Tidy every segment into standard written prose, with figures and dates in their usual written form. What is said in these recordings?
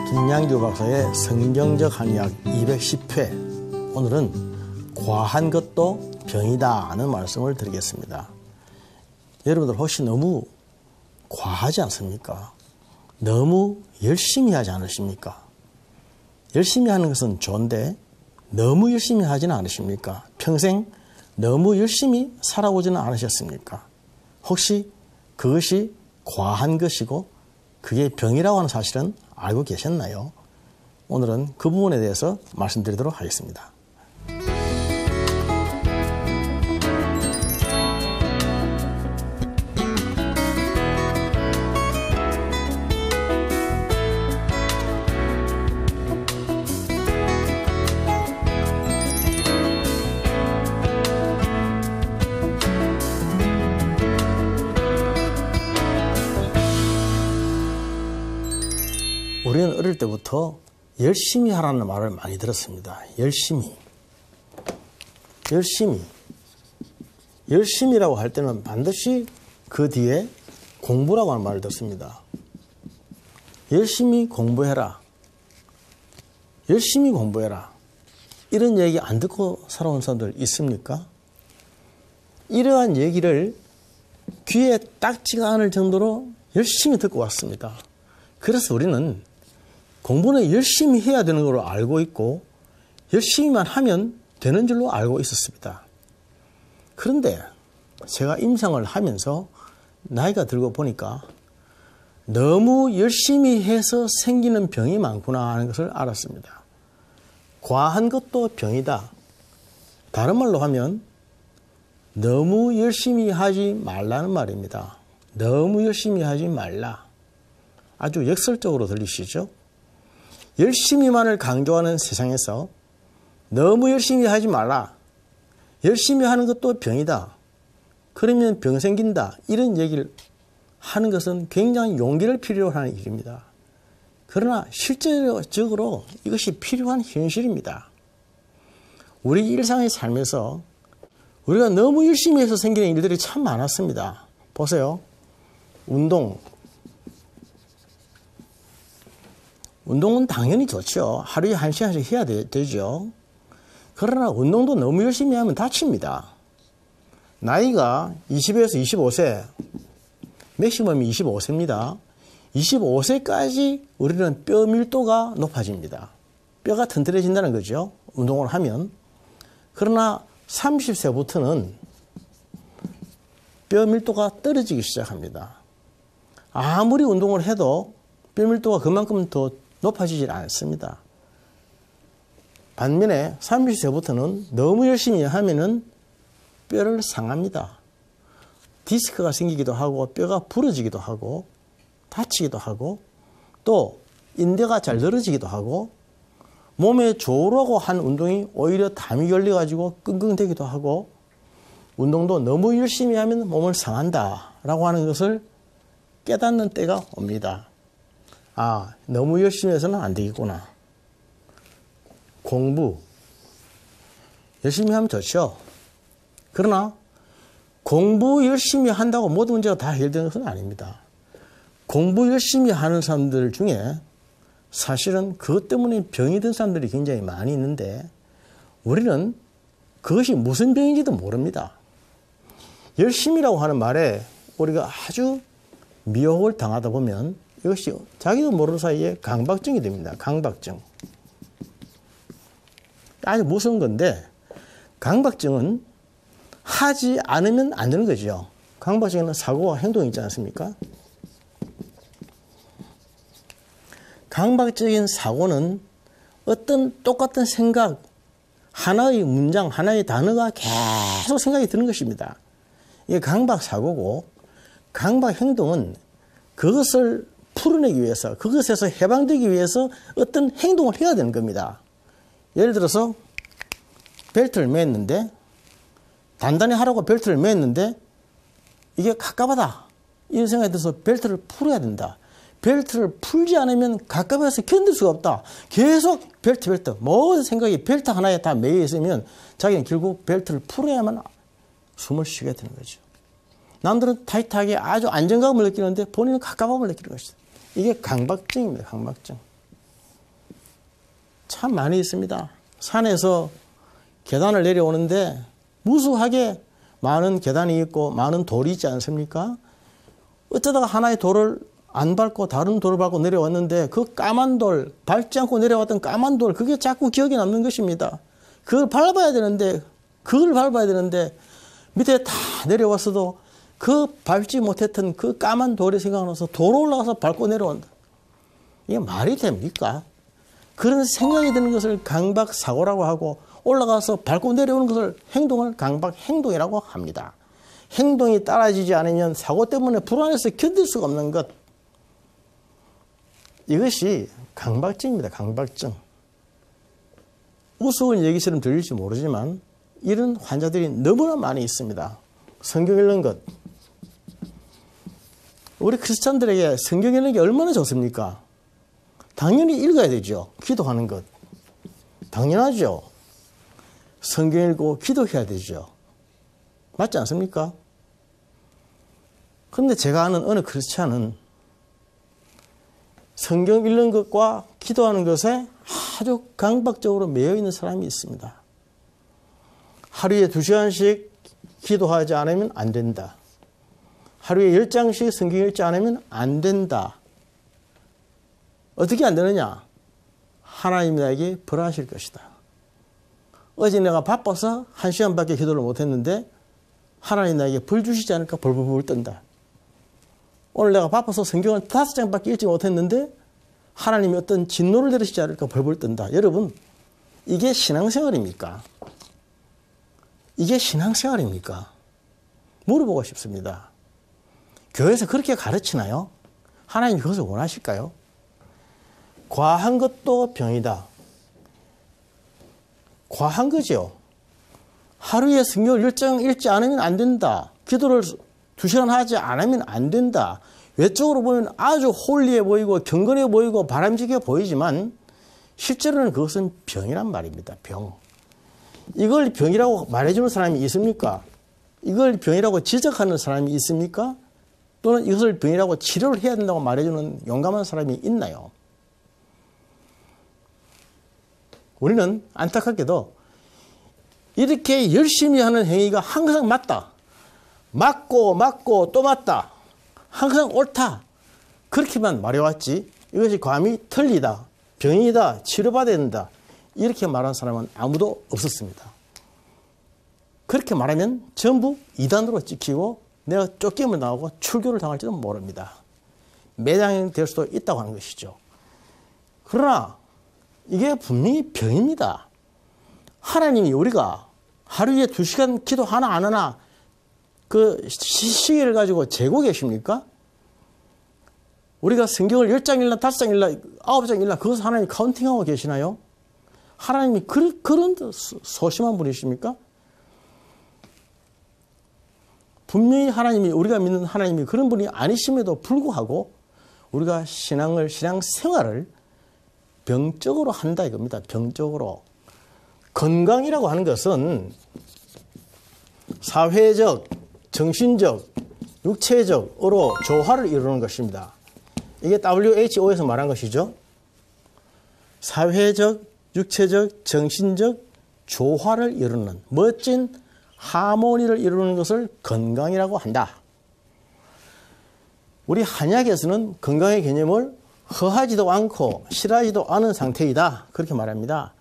김양규 박사의 성경적 한의학 210회. 오늘은 과한 것도 병이다 하는 말씀을 드리겠습니다. 여러분들 혹시 너무 과하지 않습니까? 너무 열심히 하지 않으십니까? 열심히 하는 것은 좋은데 너무 열심히 하지는 않으십니까? 평생 너무 열심히 살아오지는 않으셨습니까? 혹시 그것이 과한 것이고 그게 병이라고 하는 사실은 알고 계셨나요? 오늘은 그 부분에 대해서 말씀드리도록 하겠습니다. 우리는 어릴 때부터 열심히 하라는 말을 많이 들었습니다. 열심히라고 할 때는 반드시 그 뒤에 공부라고 하는 말을 듣습니다. 열심히 공부해라. 이런 얘기 안 듣고 살아온 사람들 있습니까? 이러한 얘기를 귀에 딱지가 않을 정도로 열심히 듣고 왔습니다. 그래서 우리는 공부는 열심히 해야 되는 걸로 알고 있고 열심히만 하면 되는 줄로 알고 있었습니다. 그런데 제가 임상을 하면서 나이가 들고 보니까 너무 열심히 해서 생기는 병이 많구나 하는 것을 알았습니다. 과한 것도 병이다. 다른 말로 하면 너무 열심히 하지 말라는 말입니다. 너무 열심히 하지 말라. 아주 역설적으로 들리시죠? 열심히만을 강조하는 세상에서 너무 열심히 하지 말라. 열심히 하는 것도 병이다. 그러면 병 생긴다. 이런 얘기를 하는 것은 굉장히 용기를 필요로 하는 일입니다. 그러나 실제적으로 이것이 필요한 현실입니다. 우리 일상의 삶에서 우리가 너무 열심히 해서 생기는 일들이 참 많았습니다. 보세요. 운동은 당연히 좋죠. 하루에 1시간씩 해야 되죠. 그러나 운동도 너무 열심히 하면 다칩니다. 나이가 20에서 25세, 맥시멈이 25세입니다. 25세까지 우리는 뼈 밀도가 높아집니다. 뼈가 튼튼해진다는 거죠. 운동을 하면. 그러나 30세부터는 뼈 밀도가 떨어지기 시작합니다. 아무리 운동을 해도 뼈 밀도가 그만큼 더 높아지질 않습니다. 반면에 30세부터는 너무 열심히 하면은 뼈를 상합니다. 디스크가 생기기도 하고 뼈가 부러지기도 하고 다치기도 하고 또 인대가 잘 늘어지기도 하고 몸에 좋으라고 한 운동이 오히려 담이 걸려가지고 끙끙대기도 하고 운동도 너무 열심히 하면 몸을 상한다라고 하는 것을 깨닫는 때가 옵니다. 아, 너무 열심히 해서는 안 되겠구나. 공부 열심히 하면 좋죠. 그러나 공부 열심히 한다고 모든 문제가 다 해결되는 것은 아닙니다. 공부 열심히 하는 사람들 중에 사실은 그것 때문에 병이 든 사람들이 굉장히 많이 있는데 우리는 그것이 무슨 병인지도 모릅니다. 열심히라고 하는 말에 우리가 아주 미혹을 당하다 보면 이것이 자기도 모르는 사이에 강박증이 됩니다. 강박증. 아주 무서운 건데 강박증은 하지 않으면 안 되는 거죠. 강박증에는 사고와 행동이 있지 않습니까? 강박적인 사고는 어떤 똑같은 생각, 하나의 문장, 하나의 단어가 계속 생각이 드는 것입니다. 이게 강박사고고 강박행동은 그것을 풀어내기 위해서, 그것에서 해방되기 위해서 어떤 행동을 해야 되는 겁니다. 예를 들어서 벨트를 맸는데 단단히 하라고 벨트를 맸는데 이게 갑갑하다 이런 생각이 들어서 벨트를 풀어야 된다. 벨트를 풀지 않으면 갑갑해서 견딜 수가 없다. 계속 벨트 모든 생각이 벨트 하나에 다 매여 있으면 자기는 결국 벨트를 풀어야만 숨을 쉬게 되는 거죠. 남들은 타이트하게 아주 안정감을 느끼는데 본인은 갑갑함을 느끼는 것이다. 이게 강박증입니다. 강박증. 참 많이 있습니다. 산에서 계단을 내려오는데 무수하게 많은 계단이 있고 많은 돌이 있지 않습니까? 어쩌다가 하나의 돌을 안 밟고 다른 돌을 밟고 내려왔는데 그 까만 돌, 밟지 않고 내려왔던 까만 돌, 그게 자꾸 기억에 남는 것입니다. 그걸 밟아야 되는데 밑에 다 내려왔어도 그 밟지 못했던 그 까만 돌이 생각나서 도로 올라가서 밟고 내려온다. 이게 말이 됩니까? 그런 생각이 드는 것을 강박사고라고 하고 올라가서 밟고 내려오는 것을 행동을 강박행동이라고 합니다. 행동이 따라지지 않으면 사고 때문에 불안해서 견딜 수가 없는 것. 이것이 강박증입니다. 강박증. 우스운 얘기처럼 들릴지 모르지만 이런 환자들이 너무나 많이 있습니다. 성경 읽는 것. 우리 크리스찬들에게 성경 읽는 게 얼마나 좋습니까? 당연히 읽어야 되죠. 기도하는 것. 당연하죠. 성경 읽고 기도해야 되죠. 맞지 않습니까? 그런데 제가 아는 어느 크리스찬은 성경 읽는 것과 기도하는 것에 아주 강박적으로 매여 있는 사람이 있습니다. 하루에 2시간씩 기도하지 않으면 안 된다. 하루에 10장씩 성경 읽지 않으면 안 된다. 어떻게 안 되느냐? 하나님이 나에게 벌하실 것이다. 어제 내가 바빠서 1시간밖에 기도를 못했는데 하나님 나에게 벌 주시지 않을까 벌벌벌 떤다. 오늘 내가 바빠서 성경을 5장밖에 읽지 못했는데 하나님이 어떤 진노를 내리시지 않을까 벌벌 떤다. 여러분, 이게 신앙생활입니까? 이게 신앙생활입니까? 물어보고 싶습니다. 교회에서 그렇게 가르치나요? 하나님이 그것을 원하실까요? 과한 것도 병이다. 과한 거죠. 하루에 성경을 10장 읽지 않으면 안 된다. 기도를 2시간 하지 않으면 안 된다. 외적으로 보면 아주 홀리해 보이고 경건해 보이고 바람직해 보이지만 실제로는 그것은 병이란 말입니다. 병. 이걸 병이라고 말해주는 사람이 있습니까? 이걸 병이라고 지적하는 사람이 있습니까? 또는 이것을 병이라고 치료를 해야 된다고 말해주는 용감한 사람이 있나요? 우리는 안타깝게도 이렇게 열심히 하는 행위가 항상 맞다. 맞고 또 맞다. 항상 옳다. 그렇게만 말해왔지 이것이 감히 틀리다. 병이다. 치료받아야 된다. 이렇게 말한 사람은 아무도 없었습니다. 그렇게 말하면 전부 이단으로 찍히고 내가 쫓김을 나오고 출교를 당할지도 모릅니다. 매장이 될 수도 있다고 하는 것이죠. 그러나 이게 분명히 병입니다. 하나님이 우리가 하루에 2시간 기도 하나 안 하나 그 시기를 가지고 재고 계십니까? 우리가 성경을 10장 읽나 5장 읽나 9장 읽나 그것을 하나님 카운팅하고 계시나요? 하나님이 그런 소심한 분이십니까? 분명히 하나님이 우리가 믿는 하나님이 그런 분이 아니심에도 불구하고 우리가 신앙생활을 병적으로 한다 이겁니다. 병적으로. 건강이라고 하는 것은 사회적, 정신적, 육체적으로 조화를 이루는 것입니다. 이게 WHO에서 말한 것이죠. 사회적, 육체적, 정신적 조화를 이루는 멋진 하모니를 이루는 것을 건강이라고 한다. 우리 한약에서는 건강의 개념을 허하지도 않고 실하지도 않은 상태이다. 그렇게 말합니다.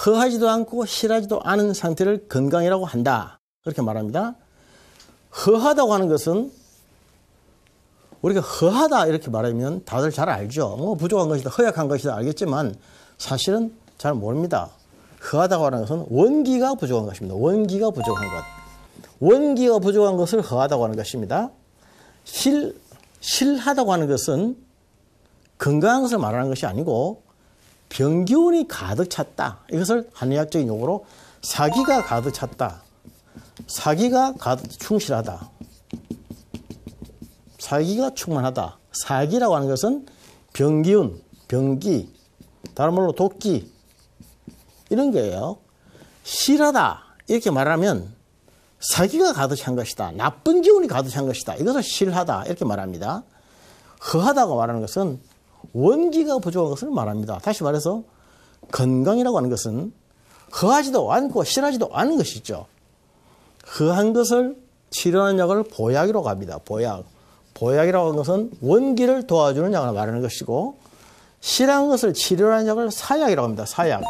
허하지도 않고 실하지도 않은 상태를 건강이라고 한다. 그렇게 말합니다. 허하다고 하는 것은 우리가 허하다 이렇게 말하면 다들 잘 알죠. 뭐 부족한 것이다, 허약한 것이다 알겠지만 사실은 잘 모릅니다. 허하다고 하는 것은 원기가 부족한 것입니다. 원기가 부족한 것. 원기가 부족한 것을 허하다고 하는 것입니다. 실하다고 하는 것은 건강한 것을 말하는 것이 아니고 병기운이 가득 찼다. 이것을 한의학적인 용어로 사기가 가득 찼다. 사기가 가득 충실하다. 사기가 충만하다. 사기라고 하는 것은 병기운, 병기, 다른 말로 독기 이런 거예요. 실하다 이렇게 말하면 사기가 가득 찬 것이다. 나쁜 기운이 가득 찬 것이다. 이것을 실하다 이렇게 말합니다. 허하다고 말하는 것은 원기가 부족한 것을 말합니다. 다시 말해서 건강이라고 하는 것은 허하지도 않고 실하지도 않은 것이죠. 허한 것을 치료하는 약을 보약이라고 합니다. 보약. 보약이라고 하는 것은 원기를 도와주는 약을 말하는 것이고, 실한 것을 치료하는 약을 사약이라고 합니다. 사약.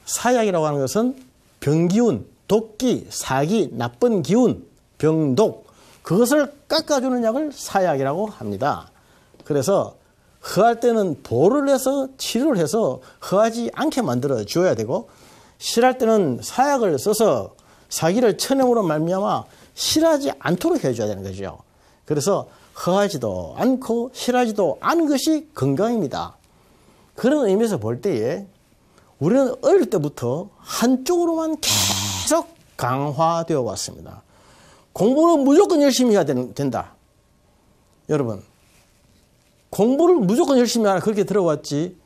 사약이라고 하는 것은 병기운, 독기, 사기, 나쁜 기운, 병독, 그것을 깎아주는 약을 사약이라고 합니다. 그래서 허할 때는 보를 해서 치료를 해서 허하지 않게 만들어 줘야 되고, 실할 때는 사약을 써서 사기를 쳐냄으로 말미암아 실하지 않도록 해줘야 되는 거죠. 그래서 허하지도 않고 실하지도 않은 것이 건강입니다. 그런 의미에서 볼 때에 우리는 어릴 때부터 한쪽으로만 계속 강화되어 왔습니다. 공부는 무조건 열심히 해야 된다. 여러분, 공부를 무조건 열심히 하라 그렇게 들어왔지,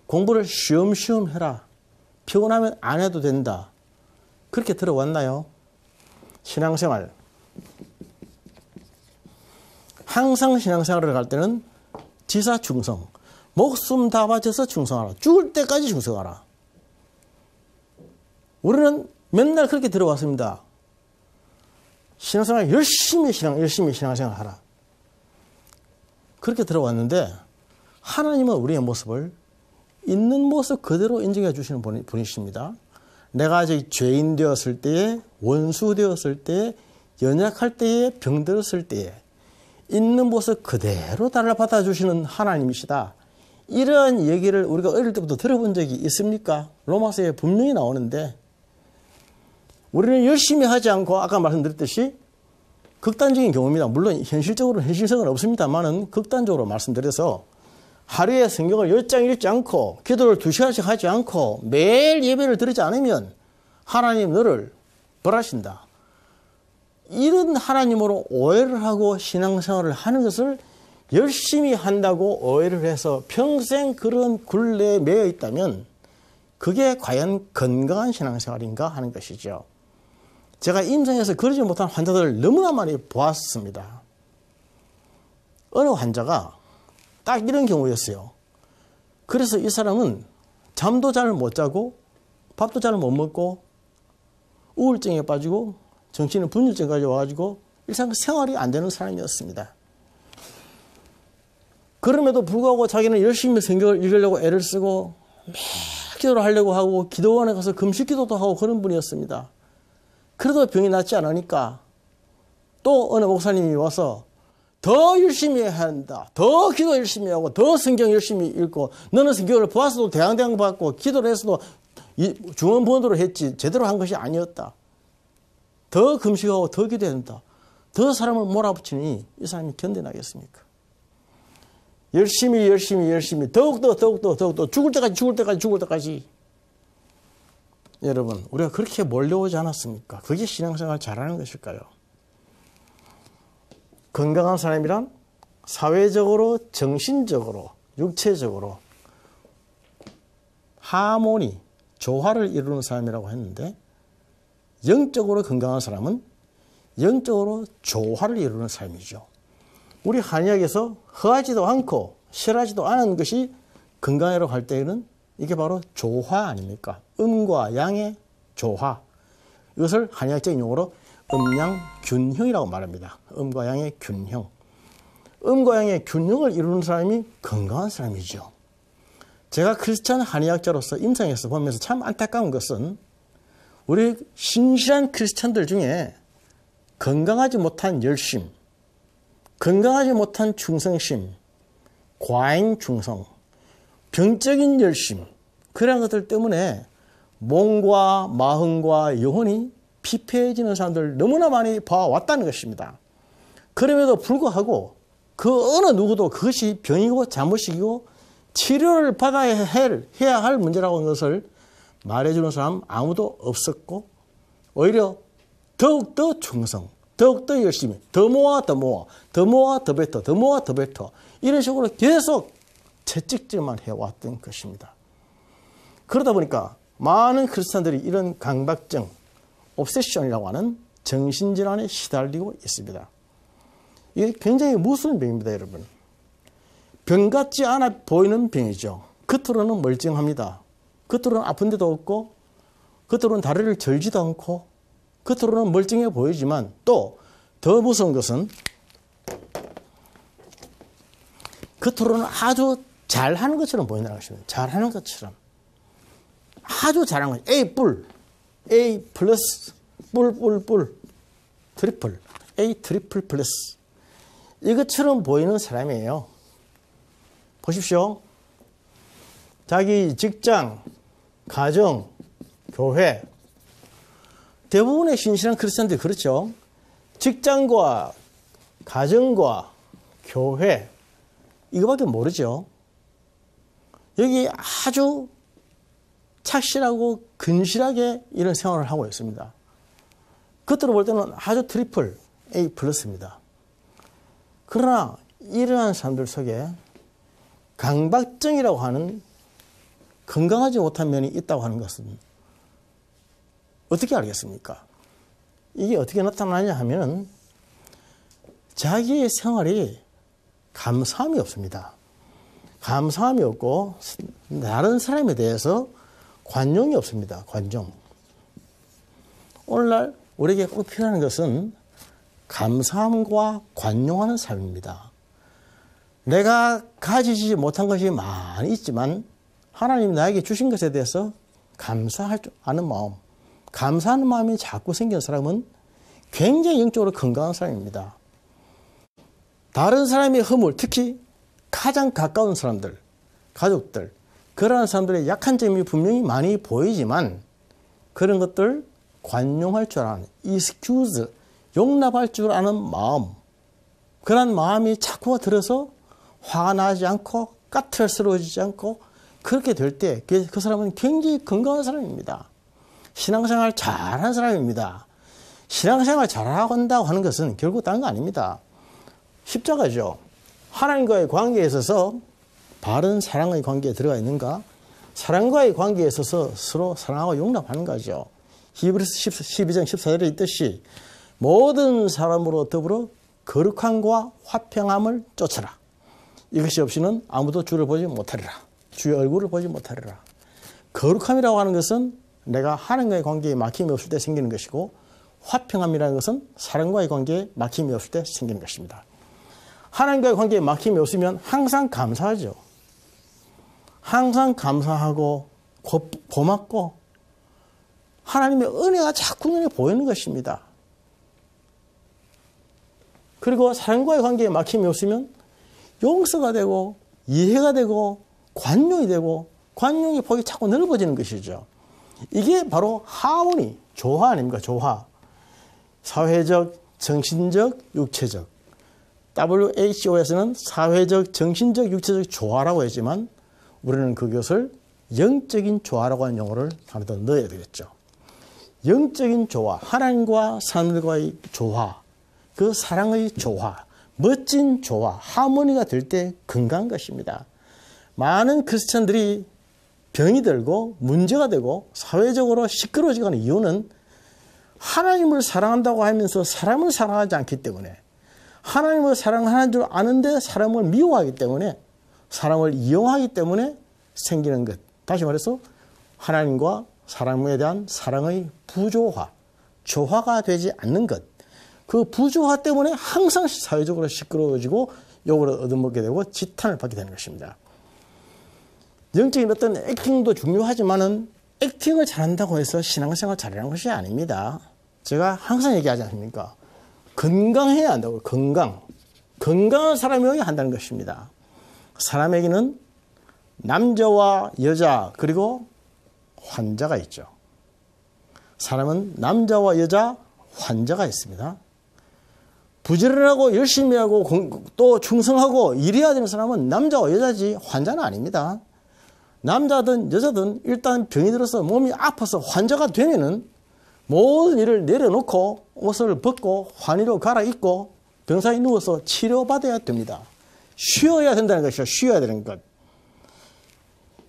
공부를 쉬엄쉬엄 해라, 피곤하면 안 해도 된다, 그렇게 들어왔나요? 신앙생활, 항상 신앙생활을 할 때는 지사충성, 목숨 다 바쳐서 충성하라, 죽을 때까지 충성하라. 우리는 맨날 그렇게 들어왔습니다. 신앙생활 열심히 신앙생활 하라, 그렇게 들어왔는데, 하나님은 우리의 모습을 있는 모습 그대로 인정해 주시는 분이십니다. 내가 아직 죄인 되었을 때에, 원수 되었을 때에, 연약할 때에, 병들었을 때에 있는 모습 그대로 달라받아 주시는 하나님이시다. 이러한 얘기를 우리가 어릴 때부터 들어본 적이 있습니까? 로마서에 분명히 나오는데, 우리는 열심히 하지 않고 아까 말씀드렸듯이 극단적인 경우입니다. 물론 현실적으로는 현실성은 없습니다만은 극단적으로 말씀드려서 하루에 성경을 10장 읽지 않고 기도를 2시간씩 하지 않고 매일 예배를 드리지 않으면 하나님 너를 벌하신다. 이런 하나님으로 오해를 하고 신앙생활을 하는 것을 열심히 한다고 오해를 해서 평생 그런 굴레에 매여 있다면 그게 과연 건강한 신앙생활인가 하는 것이죠. 제가 임상에서 그러지 못한 환자들을 너무나 많이 보았습니다. 어느 환자가 딱 이런 경우였어요. 그래서 이 사람은 잠도 잘 못 자고 밥도 잘 못 먹고 우울증에 빠지고 정신은 분열증까지 와가지고 일상생활이 안 되는 사람이었습니다. 그럼에도 불구하고 자기는 열심히 성경을 읽으려고 애를 쓰고 매일 기도를 하려고 하고 기도원에 가서 금식기도도 하고 그런 분이었습니다. 그래도 병이 낫지 않으니까 또 어느 목사님이 와서 더 열심히 해야 한다, 더 기도 열심히 하고 더 성경 열심히 읽고, 너는 성경을 보아서도 대항대항 받고 기도를 해서도 중언부언으로 했지 제대로 한 것이 아니었다, 더 금식하고 더 기도해야 된다, 더 사람을 몰아붙이니 이 사람이 견뎌나겠습니까? 열심히 더욱더 죽을 때까지 여러분, 우리가 그렇게 몰려오지 않았습니까? 그게 신앙생활 잘하는 것일까요? 건강한 사람이란 사회적으로, 정신적으로, 육체적으로 하모니, 조화를 이루는 사람이라고 했는데, 영적으로 건강한 사람은 영적으로 조화를 이루는 사람이죠. 우리 한의학에서 허하지도 않고 실하지도 않은 것이 건강이라고 할 때에는 이게 바로 조화 아닙니까? 음과 양의 조화. 이것을 한의학적인 용어로 음양균형이라고 말합니다. 음과 양의 균형. 음과 양의 균형을 이루는 사람이 건강한 사람이죠. 제가 크리스찬 한의학자로서 임상에서 보면서 참 안타까운 것은 우리 신실한 크리스찬들 중에 건강하지 못한 열심, 건강하지 못한 충성심, 과잉 충성, 병적인 열심, 그런 것들 때문에 몸과 마음과 영혼이 피폐해지는 사람들 너무나 많이 봐왔다는 것입니다. 그럼에도 불구하고 그 어느 누구도 그것이 병이고 잘못이고 치료를 받아야 해야 할 문제라고 하는 것을 말해주는 사람 아무도 없었고, 오히려 더욱더 충성, 더욱더 열심히, 더 모아 더 뱉어 이런 식으로 계속 채찍질만 해왔던 것입니다. 그러다 보니까 많은 크리스찬들이 이런 강박증, 옵세션이라고 하는 정신질환에 시달리고 있습니다. 이게 굉장히 무서운 병입니다, 여러분. 병 같지 않아 보이는 병이죠. 겉으로는 멀쩡합니다. 겉으로는 아픈 데도 없고, 겉으로는 다리를 절지도 않고, 겉으로는 멀쩡해 보이지만, 또 더 무서운 것은 겉으로는 아주 잘하는 것처럼 보인다는 것입니다. 잘하는 것처럼. 아주 잘하는 것. A 뿔, A 플러스, 뿔, 트리플, A 트리플 플러스. 이것처럼 보이는 사람이에요. 보십시오. 자기 직장, 가정, 교회. 대부분의 신실한 크리스천들이 그렇죠. 직장과 가정과 교회 이거밖에 모르죠. 여기 아주 착실하고 근실하게 이런 생활을 하고 있습니다. 겉으로 볼 때는 아주 트리플 A 플러스입니다. 그러나 이러한 사람들 속에 강박증이라고 하는 건강하지 못한 면이 있다고 하는 것은 어떻게 알겠습니까? 이게 어떻게 나타나냐 하면 자기의 생활이 감사함이 없습니다. 감사함이 없고 다른 사람에 대해서 관용이 없습니다. 관용. 오늘날 우리에게 꼭 필요한 것은 감사함과 관용하는 삶입니다. 내가 가지지 못한 것이 많이 있지만 하나님 나에게 주신 것에 대해서 감사할 줄 아는 마음, 감사하는 마음이 자꾸 생기는 사람은 굉장히 영적으로 건강한 사람입니다. 다른 사람의 허물, 특히 가장 가까운 사람들, 가족들, 그러한 사람들의 약한 점이 분명히 많이 보이지만 그런 것들 관용할 줄 아는, excuse, 용납할 줄 아는 마음, 그런 마음이 자꾸 들어서 화가 나지 않고 까탈스러워지지 않고 그렇게 될 때 그 사람은 굉장히 건강한 사람입니다. 신앙생활 잘하는 사람입니다. 신앙생활 잘한다고 하는 것은 결국 다른 거 아닙니다. 십자가죠. 하나님과의 관계에 있어서 바른 사랑의 관계에 들어가 있는가? 사랑과의 관계에 있어서 서로 사랑하고 용납하는 거죠. 히브리서 12장 14절에 있듯이 모든 사람으로 더불어 거룩함과 화평함을 쫓아라. 이것이 없이는 아무도 주를 보지 못하리라. 주의 얼굴을 보지 못하리라. 거룩함이라고 하는 것은 내가 하나님과의 관계에 막힘이 없을 때 생기는 것이고 화평함이라는 것은 사람과의 관계에 막힘이 없을 때 생기는 것입니다. 하나님과의 관계에 막힘이 없으면 항상 감사하죠. 항상 감사하고 고맙고 하나님의 은혜가 자꾸 눈에 보이는 것입니다. 그리고 사람과의 관계에 막힘이 없으면 용서가 되고 이해가 되고 관용이 되고 관용의 폭이 자꾸 넓어지는 것이죠. 이게 바로 하모니, 조화 아닙니까? 조화. 사회적, 정신적, 육체적. WHO에서는 사회적, 정신적, 육체적 조화라고 했지만 우리는 그것을 영적인 조화라고 하는 용어를 하나 더 넣어야 되겠죠. 영적인 조화, 하나님과 사람들과의 조화, 그 사랑의 조화, 멋진 조화, 하모니가 될 때 건강한 것입니다. 많은 크리스천들이 병이 들고 문제가 되고 사회적으로 시끄러워지는 이유는 하나님을 사랑한다고 하면서 사람을 사랑하지 않기 때문에 하나님을 사랑하는 줄 아는데 사람을 미워하기 때문에 사람을 이용하기 때문에 생기는 것. 다시 말해서 하나님과 사람에 대한 사랑의 부조화, 조화가 되지 않는 것. 그 부조화 때문에 항상 사회적으로 시끄러워지고 욕을 얻어먹게 되고 지탄을 받게 되는 것입니다. 영적인 어떤 액팅도 중요하지만은 액팅을 잘한다고 해서 신앙생활 잘하는 것이 아닙니다. 제가 항상 얘기하지 않습니까? 건강해야 한다고. 건강한 사람이어야 한다는 것입니다. 사람에게는 남자와 여자 그리고 환자가 있죠. 사람은 남자와 여자, 환자가 있습니다. 부지런하고 열심히 하고 또 충성하고 일해야 되는 사람은 남자와 여자지 환자는 아닙니다. 남자든 여자든 일단 병이 들어서 몸이 아파서 환자가 되면은 모든 일을 내려놓고 옷을 벗고 환의로 갈아입고 병상에 누워서 치료받아야 됩니다. 쉬어야 된다는 것이죠. 쉬어야 되는 것.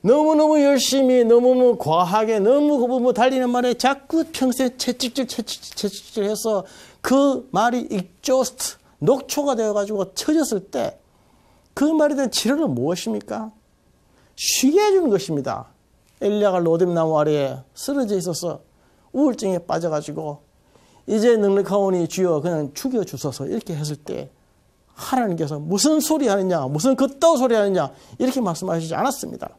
너무너무 열심히 너무너무 과하게 너무 달리는 말에 자꾸 평소에 채찍질해서 그 말이 exhaust, 녹초가 되어가지고 처졌을 때 그 말에 대한 치료는 무엇입니까? 쉬게 해주는 것입니다. 엘리야가 로뎀나무 아래에 쓰러져 있어서 우울증에 빠져가지고 이제 넉넉하오니 주여 그냥 죽여주소서 이렇게 했을 때 하나님께서 무슨 소리 하느냐, 무슨 걷다운 소리 하느냐 이렇게 말씀하시지 않았습니다.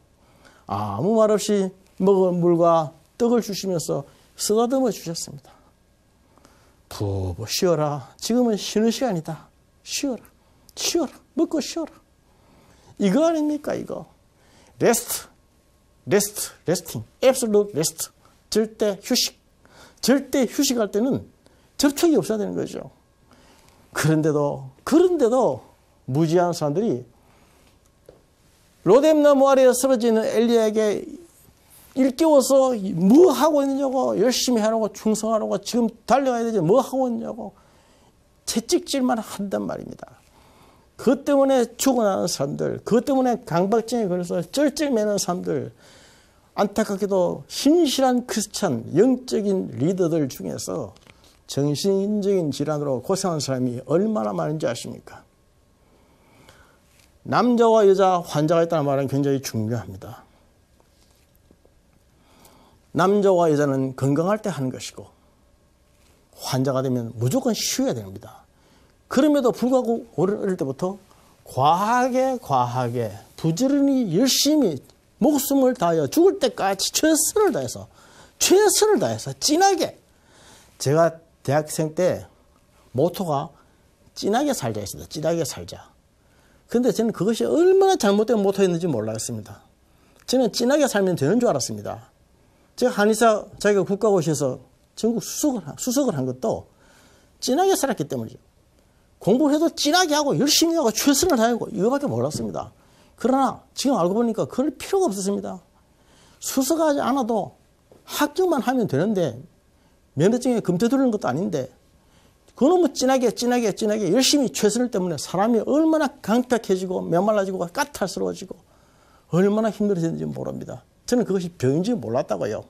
아무 말 없이 먹은 물과 떡을 주시면서 쓰다듬어 주셨습니다. 부부 쉬어라. 지금은 쉬는 시간이다. 쉬어라. 쉬어라. 먹고 쉬어라. 이거 아닙니까 이거. 레스트. 레스팅. 앱솔루트 레스트. 절대 휴식. 절대 휴식할 때는 접촉이 없어야 되는 거죠. 그런데도 무지한 사람들이 로뎀나무 아래에 쓰러져 있는 엘리야에게 일깨워서 뭐 하고 있느냐고, 열심히 하라고, 충성하라고, 지금 달려가야 되지 뭐 하고 있느냐고 채찍질만 한단 말입니다. 그것 때문에 죽어나는 사람들, 그것 때문에 강박증에 걸려서 쩔쩔매는 사람들, 안타깝게도 신실한 크리스찬 영적인 리더들 중에서 정신적인 질환으로 고생하는 사람이 얼마나 많은지 아십니까? 남자와 여자 환자가 있다는 말은 굉장히 중요합니다. 남자와 여자는 건강할 때 하는 것이고 환자가 되면 무조건 쉬어야 됩니다. 그럼에도 불구하고 어릴 때부터 과하게 부지런히 열심히 목숨을 다하여 죽을 때까지 최선을 다해서 진하게. 제가 대학생 때 모토가 진하게 살자 했습니다. 진하게 살자. 그런데 저는 그것이 얼마나 잘못된 모토였는지 몰랐습니다. 저는 진하게 살면 되는 줄 알았습니다. 제가 한의사 자기가 국가고시에서 전국 수석을 한 것도 진하게 살았기 때문이죠. 공부를 해도 진하게 하고 열심히 하고 최선을 다하고 이거밖에 몰랐습니다. 그러나 지금 알고 보니까 그럴 필요가 없었습니다. 수석하지 않아도 합격만 하면 되는데 면허증에 금태 두르는 것도 아닌데 그놈의 진하게 열심히 최선을 때문에 사람이 얼마나 강팍해지고 메말라지고 까탈스러워지고 얼마나 힘들어지는지 모릅니다. 저는 그것이 병인지 몰랐다고요.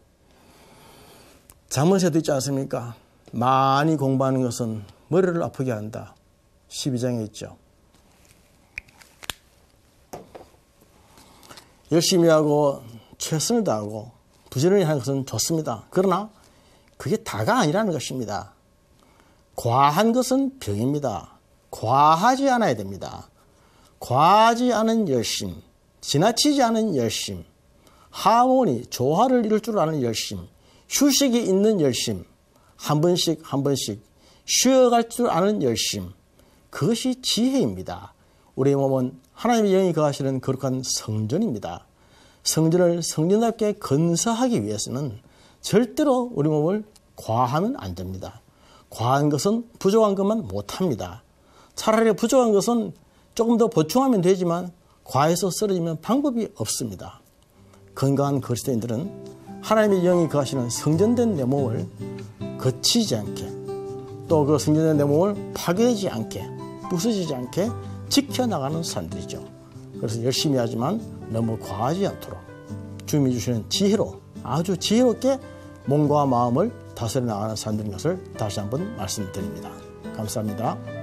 잠언에도 있지 않습니까? 많이 공부하는 것은 머리를 아프게 한다. 12장에 있죠. 열심히 하고 최선을 다하고 부지런히 하는 것은 좋습니다. 그러나 그게 다가 아니라는 것입니다. 과한 것은 병입니다. 과하지 않아야 됩니다. 과하지 않은 열심, 지나치지 않은 열심, 하모니, 조화를 이룰 줄 아는 열심, 휴식이 있는 열심, 한 번씩 쉬어갈 줄 아는 열심, 그것이 지혜입니다. 우리의 몸은 하나님의 영이 거하시는 거룩한 성전입니다. 성전을 성전답게 건설하기 위해서는 절대로 우리 몸을 과하면 안 됩니다. 과한 것은 부족한 것만 못합니다. 차라리 부족한 것은 조금 더 보충하면 되지만 과해서 쓰러지면 방법이 없습니다. 건강한 그리스도인들은 하나님의 영이 거하시는 성전된 내 몸을 거치지 않게 또 그 성전된 내 몸을 파괴하지 않게 부서지지 않게 지켜나가는 사람들이죠. 그래서 열심히 하지만 너무 과하지 않도록 주님이 주시는 지혜로 아주 지혜롭게 몸과 마음을 다스려 나가는 사람들인 것을 다시 한번 말씀드립니다. 감사합니다.